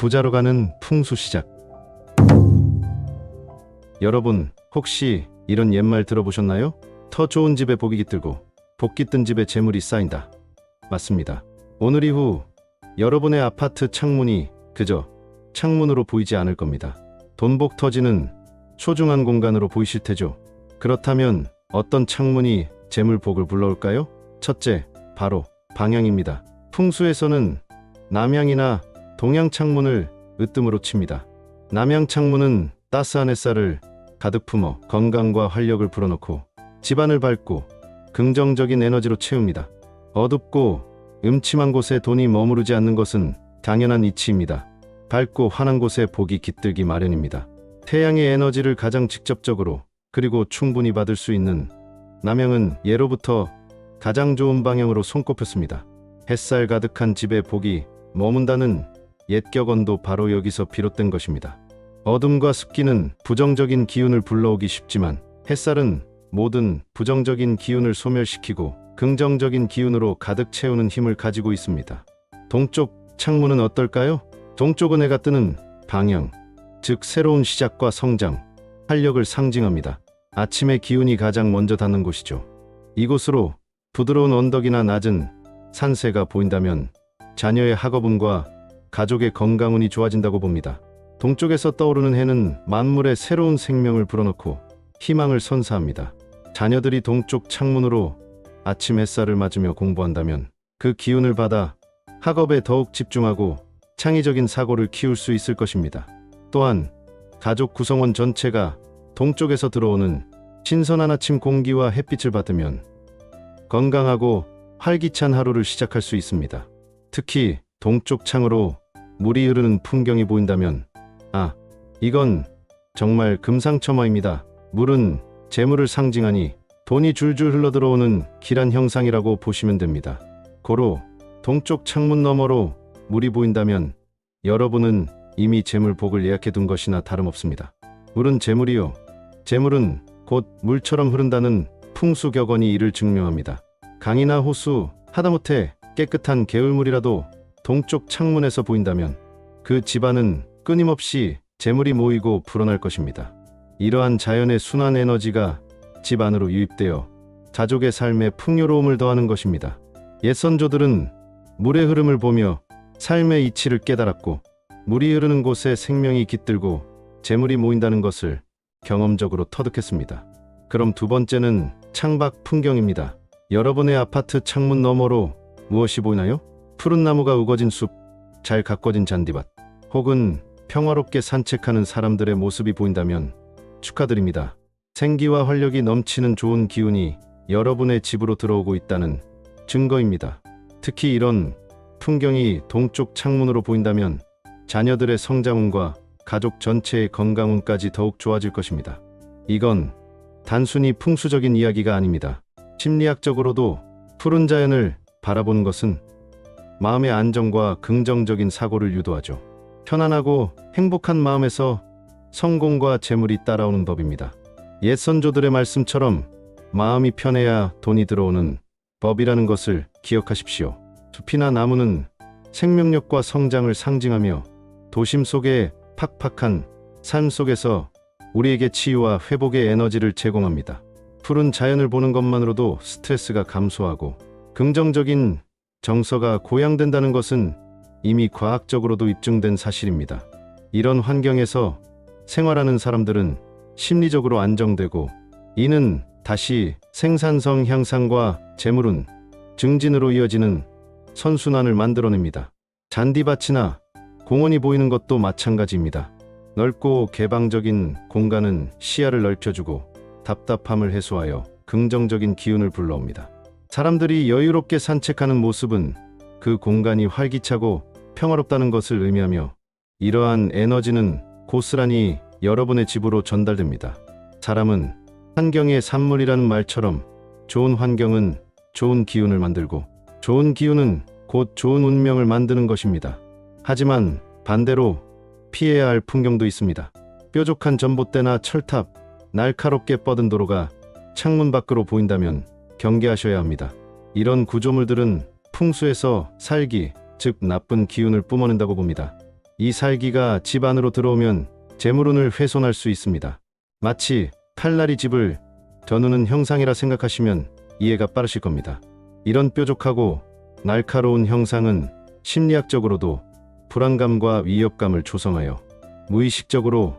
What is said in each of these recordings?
부자로 가는 풍수 시작. 여러분, 혹시 이런 옛말 들어보셨나요? 터 좋은 집에 복이 깃들고 복 깃든 집에 재물이 쌓인다. 맞습니다. 오늘 이후 여러분의 아파트 창문이 그저 창문으로 보이지 않을 겁니다. 돈복 터지는 소중한 공간으로 보이실 테죠. 그렇다면 어떤 창문이 재물복을 불러올까요? 첫째, 바로 방향입니다. 풍수에서는 남향이나 동향 창문을 으뜸으로 칩니다. 남향 창문은 따스한 햇살을 가득 품어 건강과 활력을 불어넣고 집안을 밝고 긍정적인 에너지로 채웁니다. 어둡고 음침한 곳에 돈이 머무르지 않는 것은 당연한 이치입니다. 밝고 환한 곳에 복이 깃들기 마련입니다. 태양의 에너지를 가장 직접적으로 그리고 충분히 받을 수 있는 남향은 예로부터 가장 좋은 방향으로 손꼽혔습니다. 햇살 가득한 집에 복이 머문다는 옛 격언도 바로 여기서 비롯된 것입니다. 어둠과 습기는 부정적인 기운을 불러오기 쉽지만 햇살은 모든 부정적인 기운을 소멸시키고 긍정적인 기운으로 가득 채우는 힘을 가지고 있습니다. 동쪽 창문은 어떨까요? 동쪽은 해가 뜨는 방향, 즉 새로운 시작과 성장, 활력을 상징합니다. 아침의 기운이 가장 먼저 닿는 곳이죠. 이곳으로 부드러운 언덕이나 낮은 산세가 보인다면 자녀의 학업운과 가족의 건강운이 좋아진다고 봅니다. 동쪽에서 떠오르는 해는 만물에 새로운 생명을 불어넣고 희망을 선사합니다. 자녀들이 동쪽 창문으로 아침 햇살을 맞으며 공부한다면 그 기운을 받아 학업에 더욱 집중하고 창의적인 사고를 키울 수 있을 것입니다. 또한 가족 구성원 전체가 동쪽에서 들어오는 신선한 아침 공기와 햇빛을 받으면 건강하고 활기찬 하루를 시작할 수 있습니다. 특히 동쪽 창으로 물이 흐르는 풍경이 보인다면 이건 정말 금상첨화입니다. 물은 재물을 상징하니 돈이 줄줄 흘러들어오는 길한 형상이라고 보시면 됩니다. 고로 동쪽 창문 너머로 물이 보인다면 여러분은 이미 재물복을 예약해둔 것이나 다름없습니다. 물은 재물이요. 재물은 곧 물처럼 흐른다는 풍수격언이 이를 증명합니다. 강이나 호수, 하다못해 깨끗한 개울물이라도 동쪽 창문에서 보인다면 그 집안은 끊임없이 재물이 모이고 불어날 것입니다. 이러한 자연의 순환 에너지가 집 안으로 유입되어 가족의 삶에 풍요로움을 더하는 것입니다. 옛 선조들은 물의 흐름을 보며 삶의 이치를 깨달았고 물이 흐르는 곳에 생명이 깃들고 재물이 모인다는 것을 경험적으로 터득했습니다. 그럼 두 번째는 창밖 풍경입니다. 여러분의 아파트 창문 너머로 무엇이 보이나요? 푸른 나무가 우거진 숲, 잘 가꿔진 잔디밭, 혹은 평화롭게 산책하는 사람들의 모습이 보인다면 축하드립니다. 생기와 활력이 넘치는 좋은 기운이 여러분의 집으로 들어오고 있다는 증거입니다. 특히 이런 풍경이 동쪽 창문으로 보인다면 자녀들의 성장운과 가족 전체의 건강운까지 더욱 좋아질 것입니다. 이건 단순히 풍수적인 이야기가 아닙니다. 심리학적으로도 푸른 자연을 바라보는 것은 마음의 안정과 긍정적인 사고를 유도하죠. 편안하고 행복한 마음에서 성공과 재물이 따라오는 법입니다. 옛 선조들의 말씀처럼 마음이 편해야 돈이 들어오는 법이라는 것을 기억하십시오. 숲이나 나무는 생명력과 성장을 상징하며 도심 속의 팍팍한 삶 속에서 우리에게 치유와 회복의 에너지를 제공합니다. 푸른 자연을 보는 것만으로도 스트레스가 감소하고 긍정적인 정서가 고양된다는 것은 이미 과학적으로도 입증된 사실입니다. 이런 환경에서 생활하는 사람들은 심리적으로 안정되고 이는 다시 생산성 향상과 재물운 증진으로 이어지는 선순환을 만들어냅니다. 잔디밭이나 공원이 보이는 것도 마찬가지입니다. 넓고 개방적인 공간은 시야를 넓혀주고 답답함을 해소하여 긍정적인 기운을 불러옵니다. 사람들이 여유롭게 산책하는 모습은 그 공간이 활기차고 평화롭다는 것을 의미하며 이러한 에너지는 고스란히 여러분의 집으로 전달됩니다. 사람은 환경의 산물이라는 말처럼 좋은 환경은 좋은 기운을 만들고 좋은 기운은 곧 좋은 운명을 만드는 것입니다. 하지만 반대로 피해야 할 풍경도 있습니다. 뾰족한 전봇대나 철탑, 날카롭게 뻗은 도로가 창문 밖으로 보인다면 경계하셔야 합니다. 이런 구조물들은 풍수에서 살기, 즉 나쁜 기운을 뿜어낸다고 봅니다. 이 살기가 집 안으로 들어오면 재물운을 훼손할 수 있습니다. 마치 칼날이 집을 겨누는 형상이라 생각하시면 이해가 빠르실 겁니다. 이런 뾰족하고 날카로운 형상은 심리학적으로도 불안감과 위협감을 조성하여 무의식적으로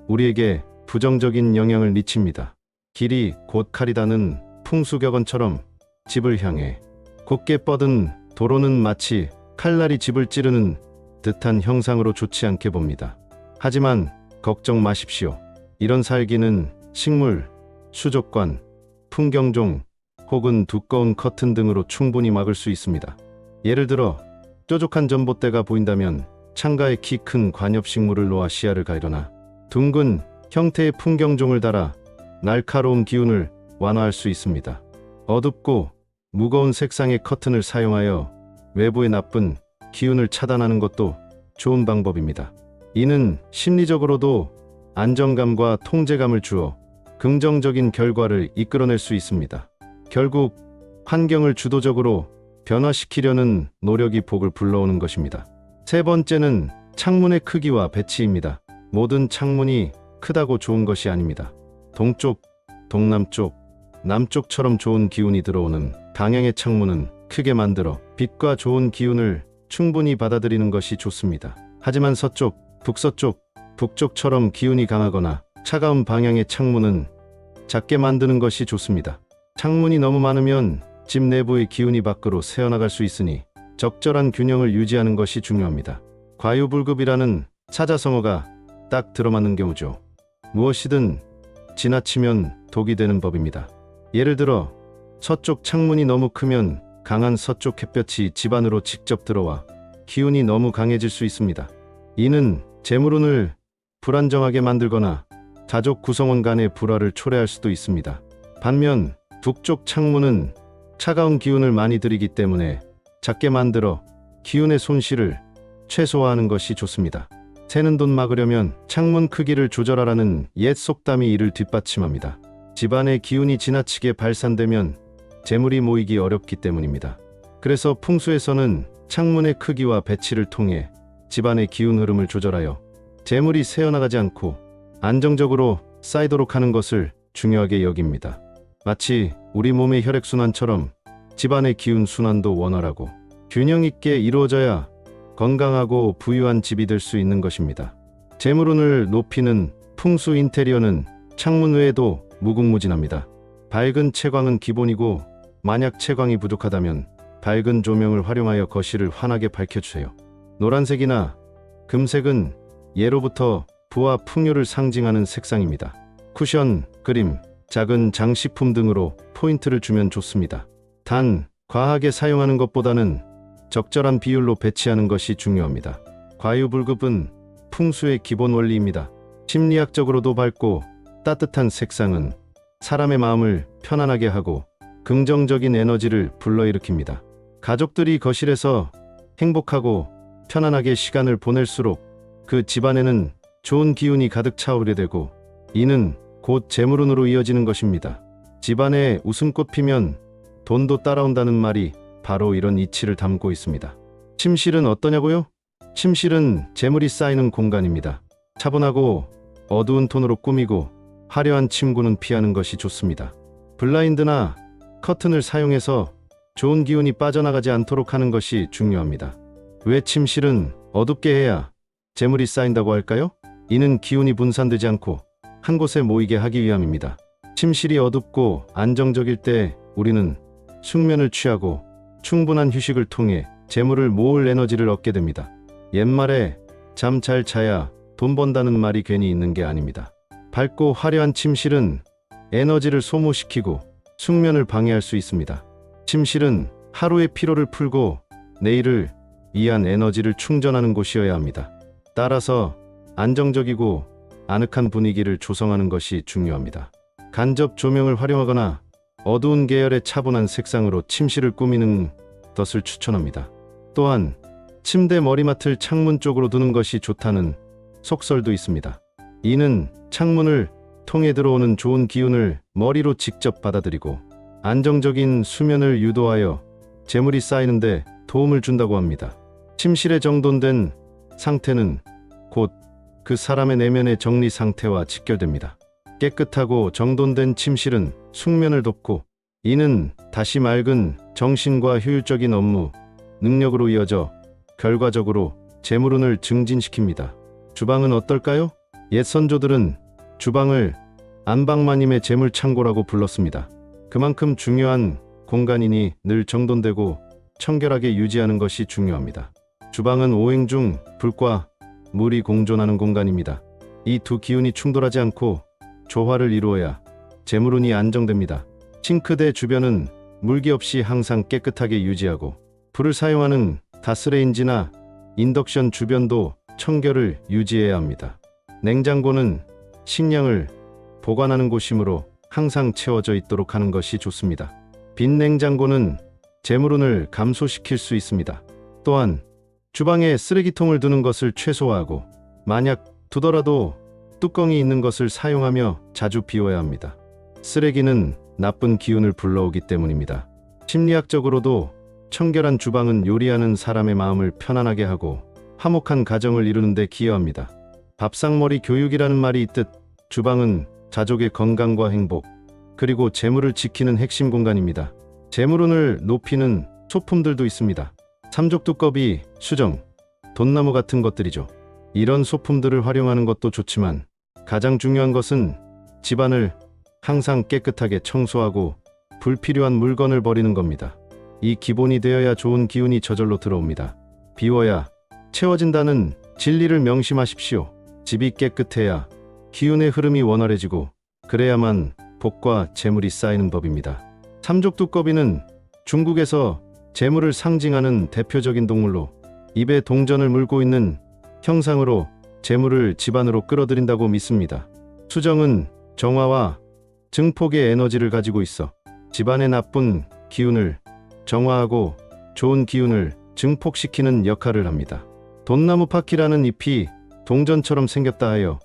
우리에게 부정적인 영향을 미칩니다. 길이 곧 칼이다는 풍수격언처럼 집을 향해 곧게 뻗은 도로는 마치 칼날이 집을 찌르는 듯한 형상으로 좋지 않게 봅니다. 하지만 걱정 마십시오. 이런 살기는 식물, 수족관, 풍경종 혹은 두꺼운 커튼 등으로 충분히 막을 수 있습니다. 예를 들어 뾰족한 전봇대가 보인다면 창가에 키 큰 관엽식물을 놓아 시야를 가리거나 둥근 형태의 풍경종을 달아 날카로운 기운을 완화할 수 있습니다. 어둡고 무거운 색상의 커튼을 사용하여 외부의 나쁜 기운을 차단하는 것도 좋은 방법입니다. 이는 심리적으로도 안정감과 통제감을 주어 긍정적인 결과를 이끌어낼 수 있습니다. 결국 환경을 주도적으로 변화시키려는 노력이 복을 불러오는 것입니다. 세 번째는 창문의 크기와 배치입니다. 모든 창문이 크다고 좋은 것이 아닙니다. 동쪽, 동남쪽, 남쪽처럼 좋은 기운이 들어오는 방향의 창문은 크게 만들어 빛과 좋은 기운을 충분히 받아들이는 것이 좋습니다. 하지만 서쪽, 북서쪽, 북쪽처럼 기운이 강하거나 차가운 방향의 창문은 작게 만드는 것이 좋습니다. 창문이 너무 많으면 집 내부의 기운이 밖으로 새어나갈 수 있으니 적절한 균형을 유지하는 것이 중요합니다. 과유불급이라는 사자성어가 딱 들어맞는 경우죠. 무엇이든 지나치면 독이 되는 법입니다. 예를 들어 서쪽 창문이 너무 크면 강한 서쪽 햇볕이 집 안으로 직접 들어와 기운이 너무 강해질 수 있습니다. 이는 재물운을 불안정하게 만들거나 가족 구성원 간의 불화를 초래할 수도 있습니다. 반면 북쪽 창문은 차가운 기운을 많이 들이기 때문에 작게 만들어 기운의 손실을 최소화하는 것이 좋습니다. 새는 돈 막으려면 창문 크기를 조절하라는 옛 속담이 이를 뒷받침합니다. 집안의 기운이 지나치게 발산되면 재물이 모이기 어렵기 때문입니다. 그래서 풍수에서는 창문의 크기와 배치를 통해 집안의 기운 흐름을 조절하여 재물이 새어나가지 않고 안정적으로 쌓이도록 하는 것을 중요하게 여깁니다. 마치 우리 몸의 혈액순환처럼 집안의 기운 순환도 원활하고 균형 있게 이루어져야 건강하고 부유한 집이 될 수 있는 것입니다. 재물운을 높이는 풍수 인테리어는 창문 외에도 무궁무진합니다. 밝은 채광은 기본이고 만약 채광이 부족하다면 밝은 조명을 활용하여 거실을 환하게 밝혀주세요. 노란색이나 금색은 예로부터 부와 풍요를 상징하는 색상입니다. 쿠션, 그림, 작은 장식품 등으로 포인트를 주면 좋습니다. 단, 과하게 사용하는 것보다는 적절한 비율로 배치하는 것이 중요합니다. 과유불급은 풍수의 기본 원리입니다. 심리학적으로도 밝고 따뜻한 색상은 사람의 마음을 편안하게 하고 긍정적인 에너지를 불러일으킵니다. 가족들이 거실에서 행복하고 편안하게 시간을 보낼수록 그 집안에는 좋은 기운이 가득 차오르게 되고 이는 곧 재물운으로 이어지는 것입니다. 집안에 웃음꽃 피면 돈도 따라온다는 말이 바로 이런 이치를 담고 있습니다. 침실은 어떠냐고요? 침실은 재물이 쌓이는 공간입니다. 차분하고 어두운 톤으로 꾸미고 화려한 침구는 피하는 것이 좋습니다. 블라인드나 커튼을 사용해서 좋은 기운이 빠져나가지 않도록 하는 것이 중요합니다. 왜 침실은 어둡게 해야 재물이 쌓인다고 할까요? 이는 기운이 분산되지 않고 한 곳에 모이게 하기 위함입니다. 침실이 어둡고 안정적일 때 우리는 숙면을 취하고 충분한 휴식을 통해 재물을 모을 에너지를 얻게 됩니다. 옛말에 잠 잘 자야 돈 번다는 말이 괜히 있는 게 아닙니다. 밝고 화려한 침실은 에너지를 소모시키고 숙면을 방해할 수 있습니다. 침실은 하루의 피로를 풀고 내일을 위한 에너지를 충전하는 곳이어야 합니다. 따라서 안정적이고 아늑한 분위기를 조성하는 것이 중요합니다. 간접 조명을 활용하거나 어두운 계열의 차분한 색상으로 침실을 꾸미는 것을 추천합니다. 또한 침대 머리맡을 창문 쪽으로 두는 것이 좋다는 속설도 있습니다. 이는 창문을 통해 들어오는 좋은 기운을 머리로 직접 받아들이고 안정적인 수면을 유도하여 재물이 쌓이는데 도움을 준다고 합니다. 침실에 정돈된 상태는 곧 그 사람의 내면의 정리 상태와 직결됩니다. 깨끗하고 정돈된 침실은 숙면을 돕고, 이는 다시 맑은 정신과 효율적인 업무, 능력으로 이어져 결과적으로 재물운을 증진시킵니다. 주방은 어떨까요? 옛 선조들은 주방을 안방마님의 재물 창고라고 불렀습니다. 그만큼 중요한 공간이니 늘 정돈되고 청결하게 유지하는 것이 중요합니다. 주방은 오행 중 불과 물이 공존하는 공간입니다. 이 두 기운이 충돌하지 않고 조화를 이루어야 재물운이 안정됩니다. 싱크대 주변은 물기 없이 항상 깨끗하게 유지하고, 불을 사용하는 가스레인지나 인덕션 주변도 청결을 유지해야 합니다. 냉장고는 식량을 보관하는 곳이므로 항상 채워져 있도록 하는 것이 좋습니다. 빈 냉장고는 재물운을 감소시킬 수 있습니다. 또한 주방에 쓰레기통을 두는 것을 최소화하고, 만약 두더라도 뚜껑이 있는 것을 사용하며 자주 비워야 합니다. 쓰레기는 나쁜 기운을 불러오기 때문입니다. 심리학적으로도 청결한 주방은 요리하는 사람의 마음을 편안하게 하고 화목한 가정을 이루는 데 기여합니다. 밥상머리 교육이라는 말이 있듯 주방은 가족의 건강과 행복, 그리고 재물을 지키는 핵심 공간입니다. 재물운을 높이는 소품들도 있습니다. 삼족두꺼비, 수정, 돈나무 같은 것들이죠. 이런 소품들을 활용하는 것도 좋지만 가장 중요한 것은 집안을 항상 깨끗하게 청소하고 불필요한 물건을 버리는 겁니다. 이 기본이 되어야 좋은 기운이 저절로 들어옵니다. 비워야 채워진다는 진리를 명심하십시오. 집이 깨끗해야 기운의 흐름이 원활해지고, 그래야만 복과 재물이 쌓이는 법입니다. 삼족두꺼비는 중국에서 재물을 상징하는 대표적인 동물로, 입에 동전을 물고 있는 형상으로 재물을 집안으로 끌어들인다고 믿습니다. 수정은 정화와 증폭의 에너지를 가지고 있어 집안의 나쁜 기운을 정화하고 좋은 기운을 증폭시키는 역할을 합니다. 돈나무 파키라는 잎이 동전처럼 생겼다 하여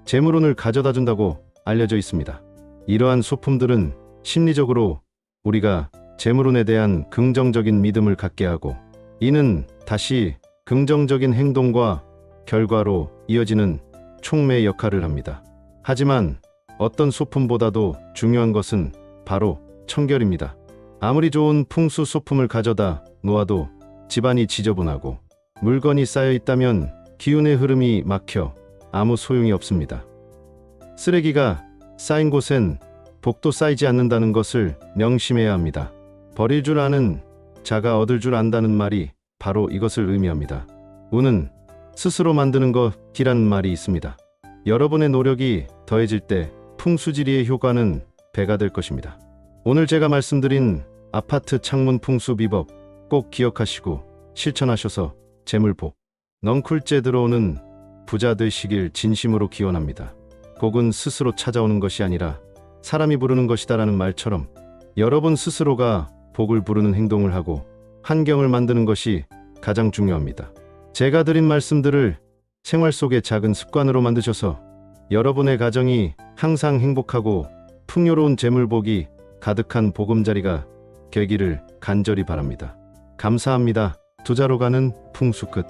재물운을 가져다 준다고 알려져 있습니다. 이러한 소품들은 심리적으로 우리가 재물운에 대한 긍정적인 믿음을 갖게 하고, 이는 다시 긍정적인 행동과 결과로 이어지는 촉매 역할을 합니다. 하지만 어떤 소품보다도 중요한 것은 바로 청결입니다. 아무리 좋은 풍수 소품을 가져다 놓아도 집안이 지저분하고 물건이 쌓여 있다면 기운의 흐름이 막혀 아무 소용이 없습니다. 쓰레기가 쌓인 곳엔 복도 쌓이지 않는다는 것을 명심해야 합니다. 버릴 줄 아는 자가 얻을 줄 안다는 말이 바로 이것을 의미합니다. 운은 스스로 만드는 것이라는 말이 있습니다. 여러분의 노력이 더해질 때 풍수지리의 효과는 배가 될 것입니다. 오늘 제가 말씀드린 아파트 창문 풍수 비법 꼭 기억하시고 실천하셔서 재물복, 넝쿨째 들어오는 부자 되시길 진심으로 기원합니다. 복은 스스로 찾아오는 것이 아니라 사람이 부르는 것이다라는 말처럼 여러분 스스로가 복을 부르는 행동을 하고 환경을 만드는 것이 가장 중요합니다. 제가 드린 말씀들을 생활 속의 작은 습관으로 만드셔서 여러분의 가정이 항상 행복하고 풍요로운 재물복이 가득한 보금자리가 되기를 간절히 바랍니다. 감사합니다. 투자로 가는 풍수 끝.